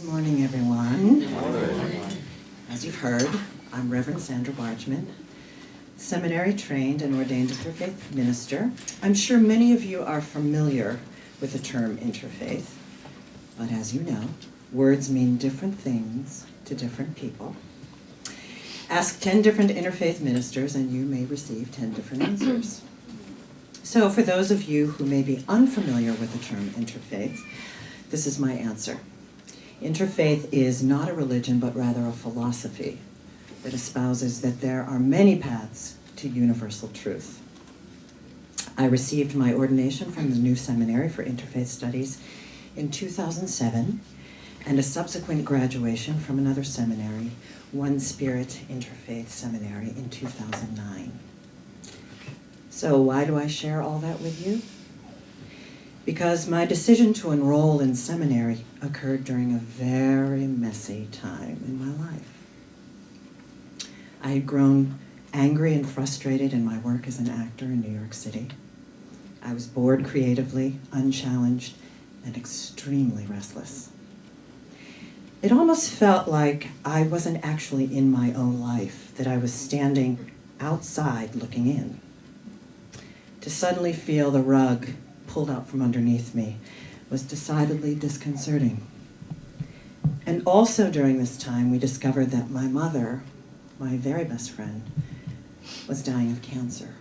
Morning, everyone. As you've heard, I'm Reverend Sandra Bargman, seminary trained and ordained interfaith minister. I'm sure many of you are familiar with the term interfaith, but as you know, words mean different things to different people. Ask 10 different interfaith ministers and you may receive 10 different answers. So for those of you who may be unfamiliar with the term interfaith, this is my answer. Interfaith is not a religion, but rather a philosophy that espouses that there are many paths to universal truth. I received my ordination from the New Seminary for Interfaith Studies in 2007, and a subsequent graduation from another seminary, One Spirit Interfaith Seminary, in 2009. So why do I share all that with you? Because my decision to enroll in seminary occurred during a very messy time in my life. I had grown angry and frustrated in my work as an actor in New York City. I was bored creatively, unchallenged, and extremely restless. It almost felt like I wasn't actually in my own life, that I was standing outside looking in. To suddenly feel the rug pulled out from underneath me was decidedly disconcerting. And also during this time, we discovered that my mother, my very best friend, was dying of cancer.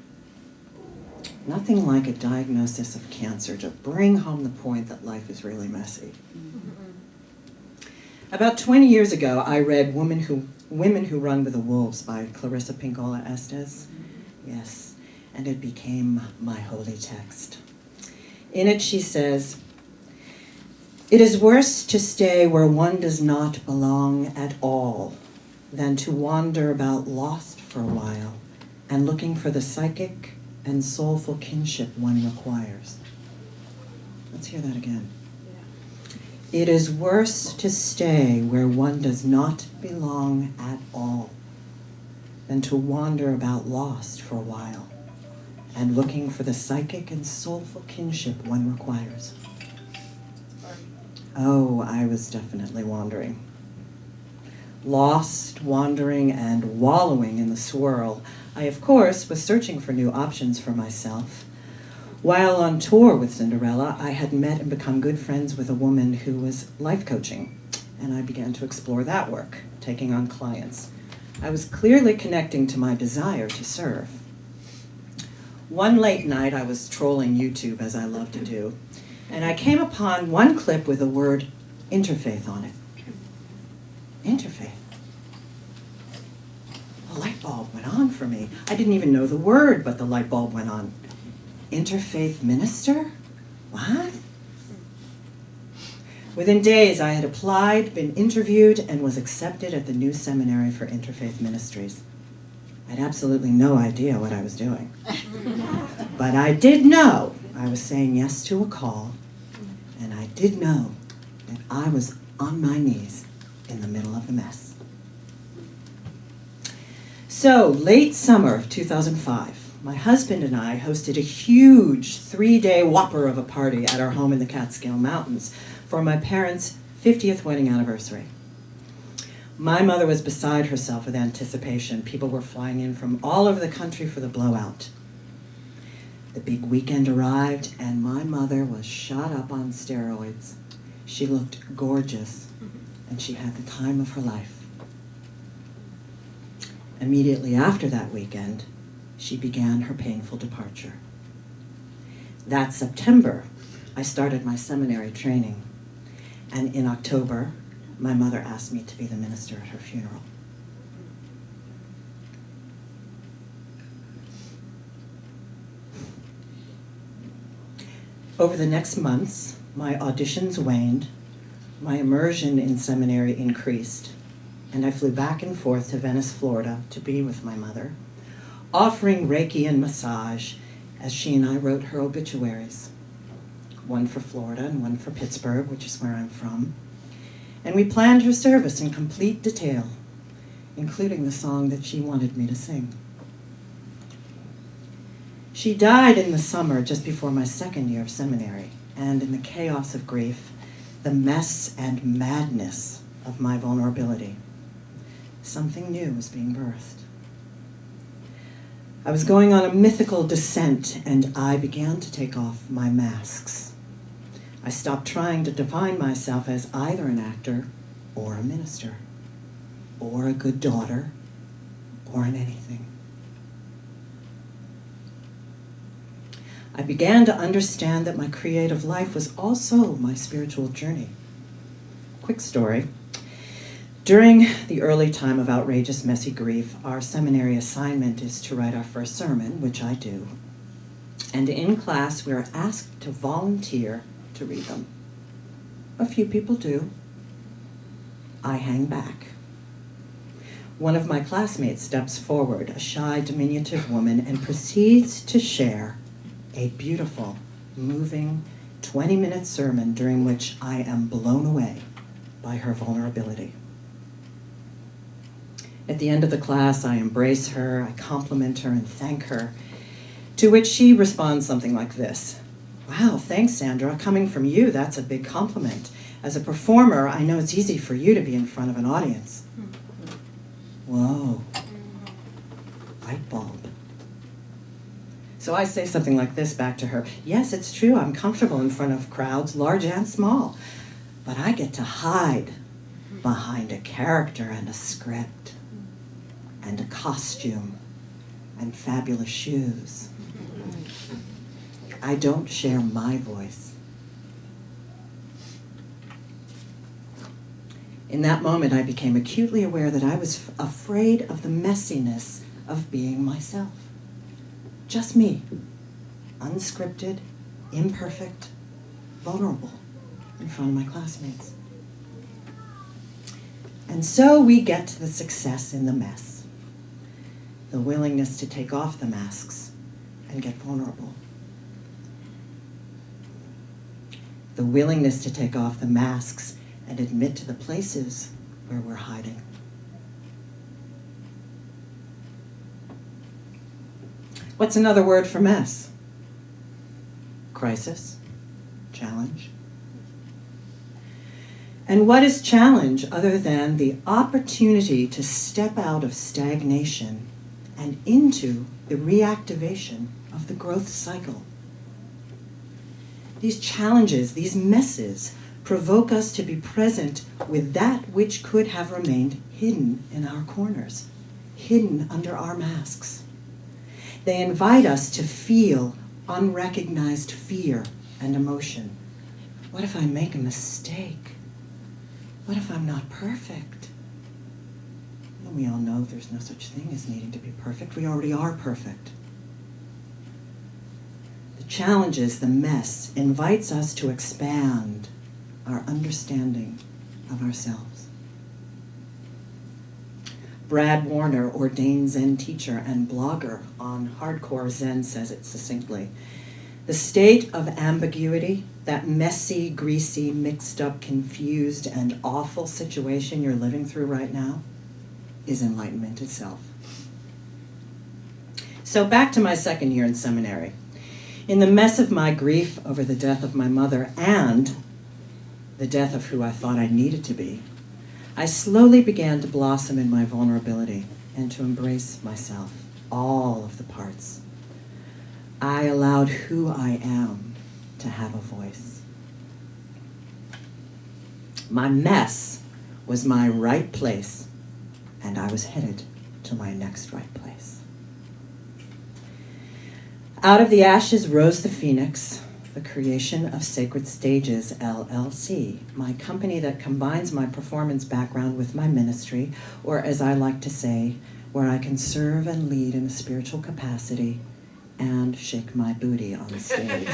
Nothing like a diagnosis of cancer to bring home the point that life is really messy. About 20 years ago, I read Women Who Run with the Wolves by Clarissa Pinkola Estes. Yes, and it became my holy text. In it, she says, "It is worse to stay where one does not belong at all than to wander about lost for a while and looking for the psychic and soulful kinship one requires." Let's hear that again. Yeah. It is worse to stay where one does not belong at all than to wander about lost for a while and looking for the psychic and soulful kinship one requires. Oh, I was definitely wandering. Lost, wandering, and wallowing in the swirl, I, of course, was searching for new options for myself. While on tour with Cinderella, I had met and become good friends with a woman who was life coaching, and I began to explore that work, taking on clients. I was clearly connecting to my desire to serve. One late night, I was trolling YouTube, as I love to do, and I came upon one clip with the word interfaith on it. Interfaith. A light bulb went on for me. I didn't even know the word, but the light bulb went on. Interfaith minister? What? Within days, I had applied, been interviewed, and was accepted at the New Seminary for Interfaith Ministries. I had absolutely no idea what I was doing. But I did know I was saying yes to a call, and I did know that I was on my knees in the middle of the mess. So, late summer of 2005, my husband and I hosted a huge 3-day whopper of a party at our home in the Catskill Mountains for my parents' 50th wedding anniversary. My mother was beside herself with anticipation. People were flying in from all over the country for the blowout. The big weekend arrived, and my mother was shot up on steroids. She looked gorgeous, and she had the time of her life. Immediately after that weekend, she began her painful departure. That September, I started my seminary training, and in October, my mother asked me to be the minister at her funeral. Over the next months, my auditions waned, my immersion in seminary increased, and I flew back and forth to Venice, Florida to be with my mother, offering Reiki and massage as she and I wrote her obituaries, one for Florida and one for Pittsburgh, which is where I'm from. And we planned her service in complete detail, including the song that she wanted me to sing. She died in the summer just before my second year of seminary, and in the chaos of grief, the mess and madness of my vulnerability. Something new was being birthed. I was going on a mythical descent, and I began to take off my masks. I stopped trying to define myself as either an actor or a minister, or a good daughter, or an anything. I began to understand that my creative life was also my spiritual journey. Quick story. During the early time of outrageous, messy grief, our seminary assignment is to write our first sermon, which I do. And in class, we are asked to volunteer to read them. A few people do. I hang back. One of my classmates steps forward, a shy, diminutive woman, and proceeds to share a beautiful, moving, 20-minute sermon during which I am blown away by her vulnerability. At the end of the class, I embrace her, I compliment her, and thank her, to which she responds something like this: "Wow, thanks, Sandra. Coming from you, that's a big compliment. As a performer, I know it's easy for you to be in front of an audience." Whoa. Light bulb. So I say something like this back to her: "Yes, it's true, I'm comfortable in front of crowds, large and small, but I get to hide behind a character and a script and a costume and fabulous shoes. I don't share my voice." In that moment, I became acutely aware that I was afraid of the messiness of being myself. Just me, unscripted, imperfect, vulnerable in front of my classmates. And so we get to the success in the mess, the willingness to take off the masks and get vulnerable. The willingness to take off the masks and admit to the places where we're hiding. What's another word for mess? Crisis, challenge. And what is challenge other than the opportunity to step out of stagnation and into the reactivation of the growth cycle? These challenges, these messes, provoke us to be present with that which could have remained hidden in our corners, hidden under our masks. They invite us to feel unrecognized fear and emotion. What if I make a mistake? What if I'm not perfect? Well, we all know there's no such thing as needing to be perfect. We already are perfect. The challenges, the mess, invites us to expand our understanding of ourselves. Brad Warner, ordained Zen teacher and blogger on Hardcore Zen, says it succinctly: "The state of ambiguity, that messy, greasy, mixed up, confused, and awful situation you're living through right now, is enlightenment itself." So back to my second year in seminary. In the mess of my grief over the death of my mother and the death of who I thought I needed to be, I slowly began to blossom in my vulnerability and to embrace myself, all of the parts. I allowed who I am to have a voice. My mess was my right place, and I was headed to my next right place. Out of the ashes rose the phoenix, the creation of Sacred Stages, LLC, my company that combines my performance background with my ministry, or as I like to say, where I can serve and lead in a spiritual capacity and shake my booty on stage.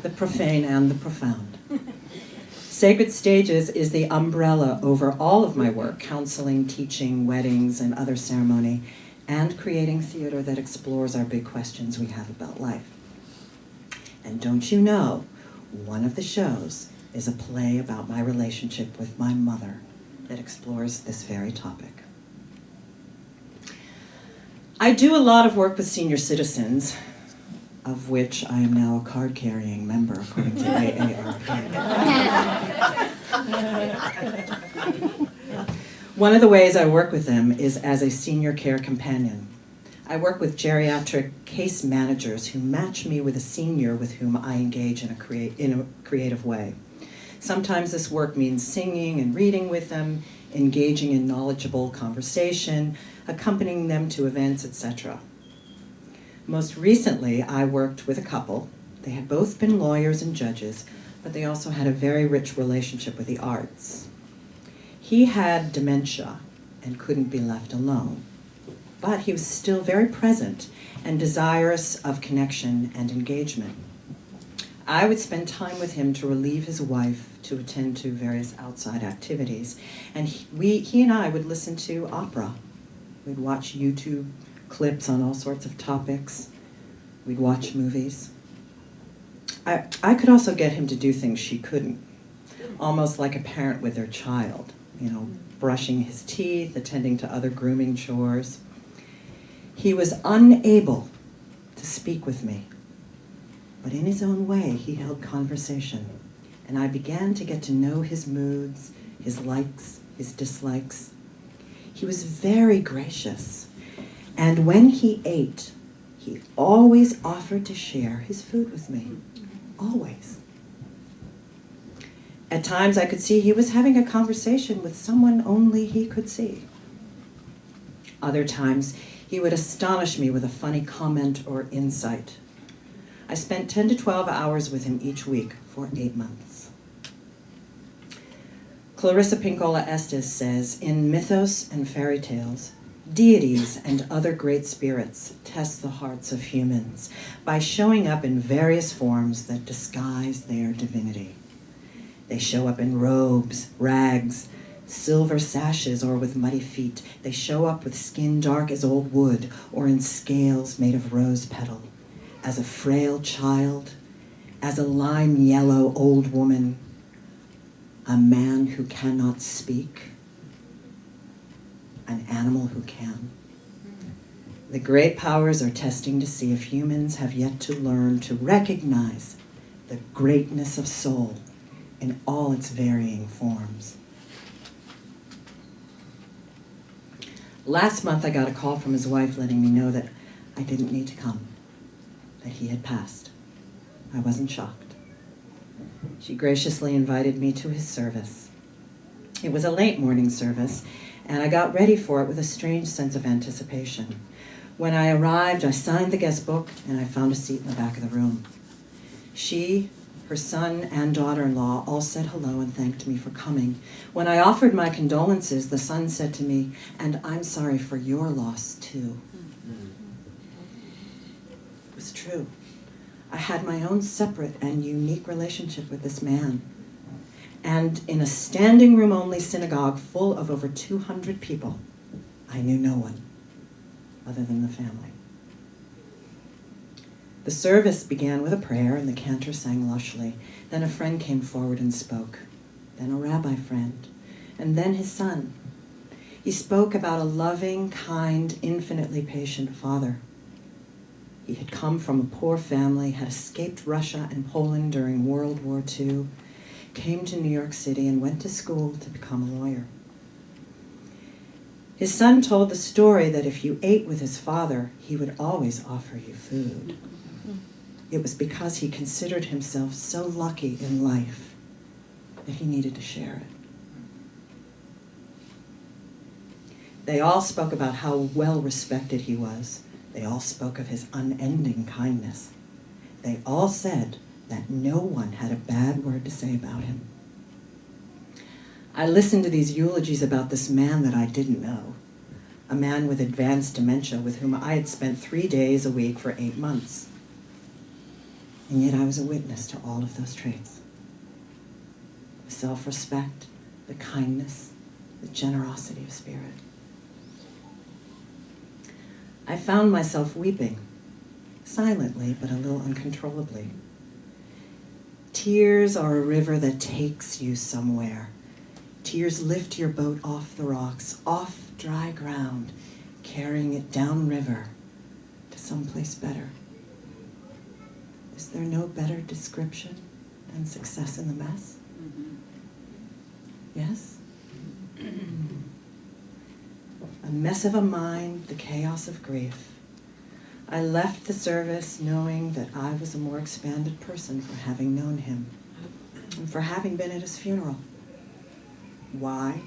The profane and the profound. Sacred Stages is the umbrella over all of my work, counseling, teaching, weddings, and other ceremony, and creating theater that explores our big questions we have about life. And don't you know, one of the shows is a play about my relationship with my mother that explores this very topic. I do a lot of work with senior citizens, of which I am now a card-carrying member, according to AARP. One of the ways I work with them is as a senior care companion. I work with geriatric case managers who match me with a senior with whom I engage in a creative way. Sometimes this work means singing and reading with them, engaging in knowledgeable conversation, accompanying them to events, etc. Most recently, I worked with a couple. They had both been lawyers and judges, but they also had a very rich relationship with the arts. He had dementia and couldn't be left alone, but he was still very present and desirous of connection and engagement. I would spend time with him to relieve his wife, to attend to various outside activities, and he and I would listen to opera. We'd watch YouTube clips on all sorts of topics. We'd watch movies. I could also get him to do things she couldn't, almost like a parent with their child, brushing his teeth, attending to other grooming chores. He was unable to speak with me, but in his own way, he held conversation, and I began to get to know his moods, his likes, his dislikes. He was very gracious, and when he ate, he always offered to share his food with me, always. At times, I could see he was having a conversation with someone only he could see. Other times, he would astonish me with a funny comment or insight. I spent 10 to 12 hours with him each week for 8 months. Clarissa Pinkola Estes says, in mythos and fairy tales, deities and other great spirits test the hearts of humans by showing up in various forms that disguise their divinity. They show up in robes, rags, silver sashes, or with muddy feet. They show up with skin dark as old wood, or in scales made of rose petal, as a frail child, as a lime yellow old woman, a man who cannot speak, an animal who can. The great powers are testing to see if humans have yet to learn to recognize the greatness of soul in all its varying forms. Last month, I got a call from his wife letting me know that I didn't need to come, that he had passed. I wasn't shocked. She graciously invited me to his service. It was a late morning service, and I got ready for it with a strange sense of anticipation. When I arrived, I signed the guest book, and I found a seat in the back of the room. She, her son, and daughter-in-law all said hello and thanked me for coming. When I offered my condolences, the son said to me, "And I'm sorry for your loss, too." It was true. I had my own separate and unique relationship with this man. And in a standing room only synagogue full of over 200 people, I knew no one other than the family. The service began with a prayer, and the cantor sang lushly. Then a friend came forward and spoke. Then a rabbi friend, and then his son. He spoke about a loving, kind, infinitely patient father. He had come from a poor family, had escaped Russia and Poland during World War II, came to New York City and went to school to become a lawyer. His son told the story that if you ate with his father, he would always offer you food. It was because he considered himself so lucky in life that he needed to share it. They all spoke about how well respected he was. They all spoke of his unending kindness. They all said that no one had a bad word to say about him. I listened to these eulogies about this man that I didn't know, a man with advanced dementia with whom I had spent 3 days a week for 8 months. And yet I was a witness to all of those traits. The self-respect, the kindness, the generosity of spirit. I found myself weeping, silently but a little uncontrollably. Tears are a river that takes you somewhere. Tears lift your boat off the rocks, off dry ground, carrying it downriver to someplace better. Is there no better description than success in the mess? Yes? A mess of a mind, the chaos of grief. I left the service knowing that I was a more expanded person for having known him and for having been at his funeral. Why?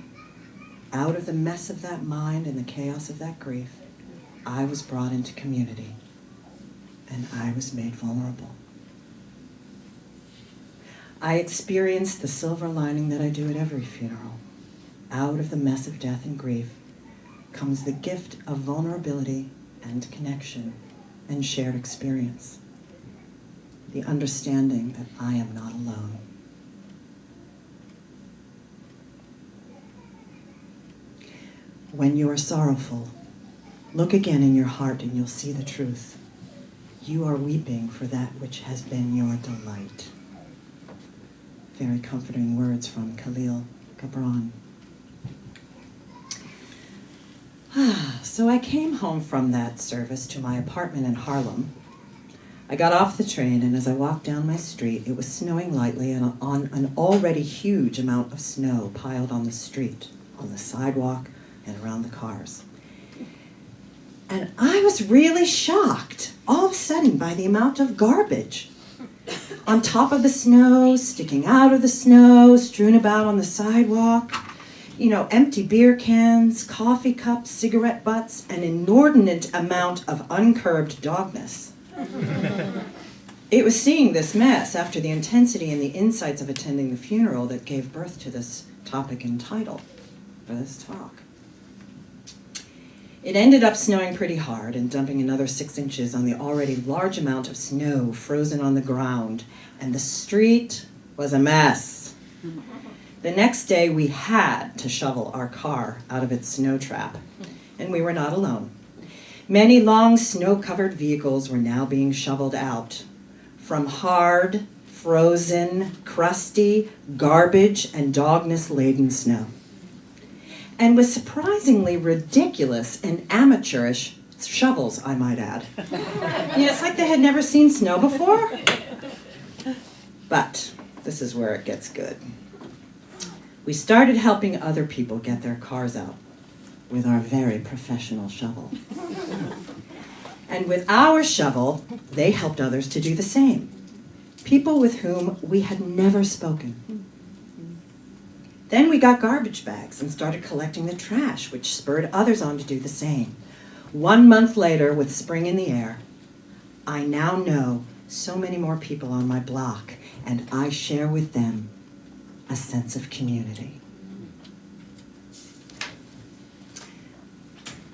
Out of the mess of that mind and the chaos of that grief, I was brought into community, and I was made vulnerable. I experienced the silver lining that I do at every funeral. Out of the mess of death and grief comes the gift of vulnerability and connection and shared experience. The understanding that I am not alone. When you are sorrowful, look again in your heart and you'll see the truth. You are weeping for that which has been your delight. Very comforting words from Khalil Gibran. So I came home from that service to my apartment in Harlem. I got off the train, and as I walked down my street, it was snowing lightly and on an already huge amount of snow piled on the street, on the sidewalk, and around the cars. And I was really shocked, all of a sudden, by the amount of garbage. On top of the snow, sticking out of the snow, strewn about on the sidewalk. You know, empty beer cans, coffee cups, cigarette butts, an inordinate amount of uncurbed dogness. It was seeing this mess after the intensity and the insights of attending the funeral that gave birth to this topic and title for this talk. It ended up snowing pretty hard and dumping another 6 inches on the already large amount of snow frozen on the ground, and the street was a mess. The next day, we had to shovel our car out of its snow trap, and we were not alone. Many long snow-covered vehicles were now being shoveled out from hard, frozen, crusty, garbage, and dogness-laden snow. And with surprisingly ridiculous and amateurish shovels, I might add. It's like they had never seen snow before. But this is where it gets good. We started helping other people get their cars out with our very professional shovel. And with our shovel, they helped others to do the same. People with whom we had never spoken. Then we got garbage bags and started collecting the trash, which spurred others on to do the same. 1 month later, with spring in the air, I now know so many more people on my block, and I share with them a sense of community.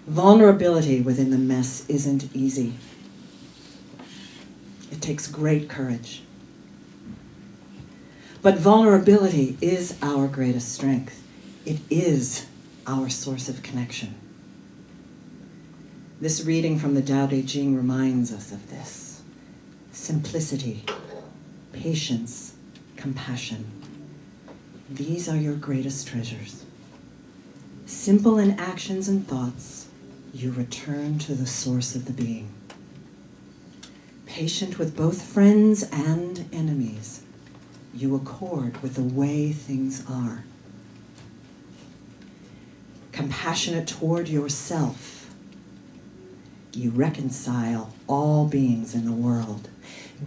Vulnerability within the mess isn't easy. It takes great courage. But vulnerability is our greatest strength. It is our source of connection. This reading from the Tao Te Ching reminds us of this. Simplicity, patience, compassion. These are your greatest treasures. Simple in actions and thoughts, you return to the source of the being. Patient with both friends and enemies, you accord with the way things are. Compassionate toward yourself, you reconcile all beings in the world.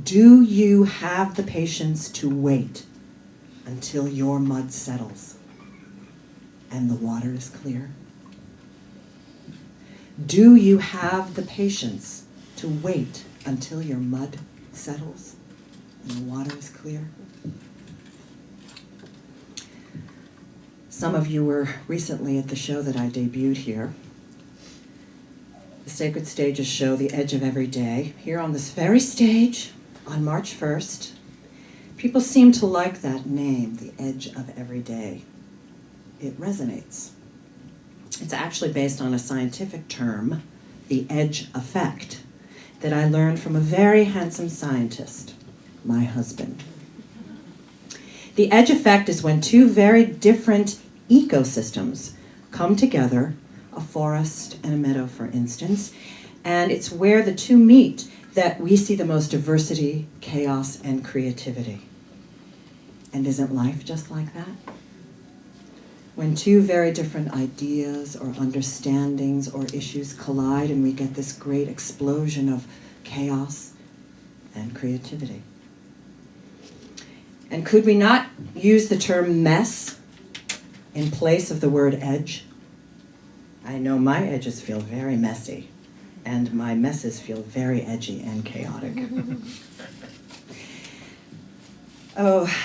Do you have the patience to wait until your mud settles and the water is clear? Do you have the patience to wait until your mud settles and the water is clear? Some of you were recently at the show that I debuted here. The Sacred Stages show, The Edge of Every Day, here on this very stage on March 1st. People seem to like that name, The Edge of Every Day. It resonates. It's actually based on a scientific term, the edge effect, that I learned from a very handsome scientist, my husband. The edge effect is when two very different ecosystems come together, a forest and a meadow, for instance, and it's where the two meet that we see the most diversity, chaos, and creativity. And isn't life just like that? When two very different ideas or understandings or issues collide and we get this great explosion of chaos and creativity. And could we not use the term mess in place of the word edge? I know my edges feel very messy, and my messes feel very edgy and chaotic.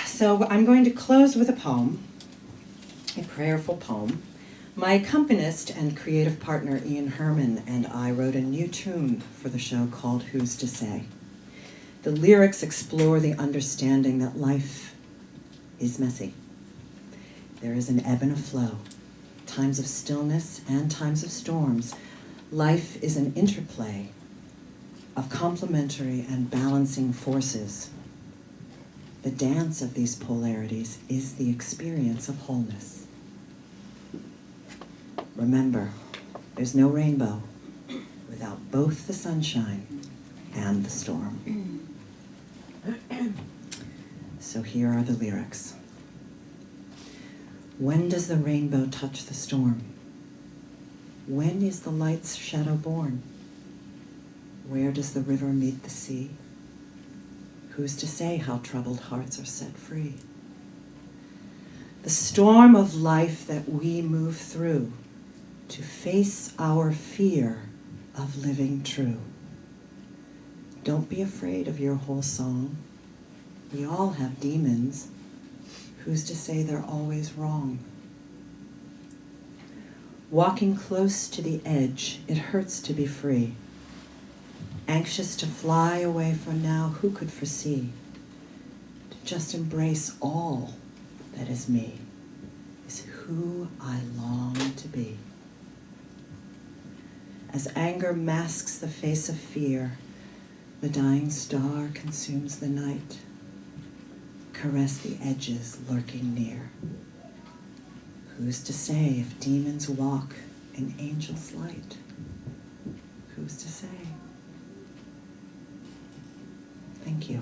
So I'm going to close with a poem, a prayerful poem. My accompanist and creative partner Ian Herman and I wrote a new tune for the show called Who's to Say. The lyrics explore the understanding that life is messy. There is an ebb and a flow, times of stillness and times of storms. Life is an interplay of complementary and balancing forces. The dance of these polarities is the experience of wholeness. Remember, there's no rainbow without both the sunshine and the storm. So here are the lyrics. When does the rainbow touch the storm? When is the light's shadow born? Where does the river meet the sea? Who's to say how troubled hearts are set free? The storm of life that we move through to face our fear of living true. Don't be afraid of your whole song. We all have demons. Who's to say they're always wrong? Walking close to the edge, it hurts to be free. Anxious to fly away from now, who could foresee? To just embrace all that is me is who I long to be. As anger masks the face of fear, the dying star consumes the night. Caress the edges lurking near. Who's to say if demons walk in angels' light? Who's to say? Thank you.